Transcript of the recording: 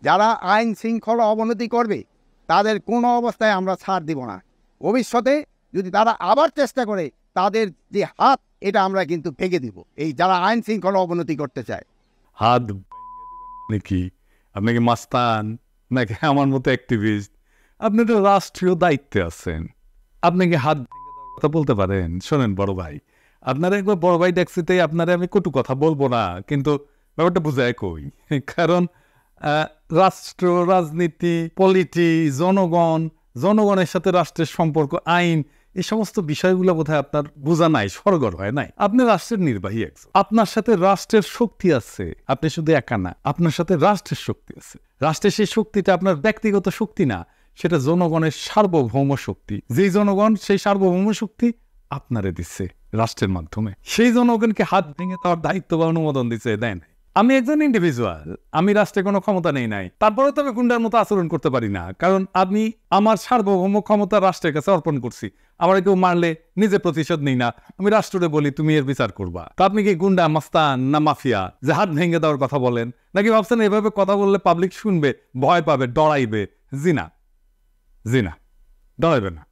যারা আইন শৃঙ্খলা অবনতি করবে তাদের কোনো অবস্থায় আমরা ছাড় দিব না। ভবিষ্যতে যদি তারা আবার চেষ্টা করে তাদের যে হাত এটা আমরা কিন্তু ভেঙে দিব, এই যারা আইন শৃঙ্খলা অবনতি করতে চায়। হাত নাকি আপনি কি মাস্তান নাকি আমার মতো অ্যাক্টিভিস্ট? আপনি তো রাষ্ট্রীয় দায়িত্বে আছেন, আপনি কি হাত কথা বলতে পারেন? শোনেন বড় ভাই, আপনারা একবার বড় ভাই ট্যাক্সিতে আপনারা আমি কটু কথা বলবো না, কিন্তু ব্যাপারটা বুঝায় কই। কারণ রাষ্ট্র, রাজনীতি, পলিটি, জনগণের সাথে রাষ্ট্রের সম্পর্ক, আইন, এই সমস্ত বিষয়গুলো বোধহয় আপনার বোঝা নাই, সরগর হয় নাই। আপনি রাষ্ট্রের নির্বাহী একজন, আপনার সাথে রাষ্ট্রের শক্তি আছে, আপনি শুধু একা না, আপনার সাথে রাষ্ট্রের শক্তি আছে। রাষ্ট্রের সেই শক্তিটা আপনার ব্যক্তিগত শক্তি না, সেটা জনগণের সার্বভৌম শক্তি। যেই জনগণ সেই সার্বভৌম শক্তি আপনারে দিচ্ছে রাষ্ট্রের মাধ্যমে, সেই জনগণকে হাত ভেঙে তার দায়িত্ব বা অনুমোদন দিচ্ছে, দেয় নাই। আমি একজন ইন্ডিভিজুয়াল, আমি রাষ্ট্রে কোনো ক্ষমতা নেই নাই, তারপরে তো আমি গুন্ডার মতো আচরণ করতে পারি না, কারণ আমি আমার সার্বভৌম ক্ষমতা রাষ্ট্রের কাছে অর্পণ করছি। আমার কেউ মারলে নিজে প্রতিশোধ নেই না, আমি রাষ্ট্রকে বলি তুমি এর বিচার করবা। তা আপনি কি গুন্ডা, মাস্তান না মাফিয়া যে হাত ভেঙে দেওয়ার কথা বলেন? নাকি ভাবছেন এভাবে কথা বললে পাবলিক শুনবে, ভয় পাবে, ডরাইবে? জি না, ডরাইবে না।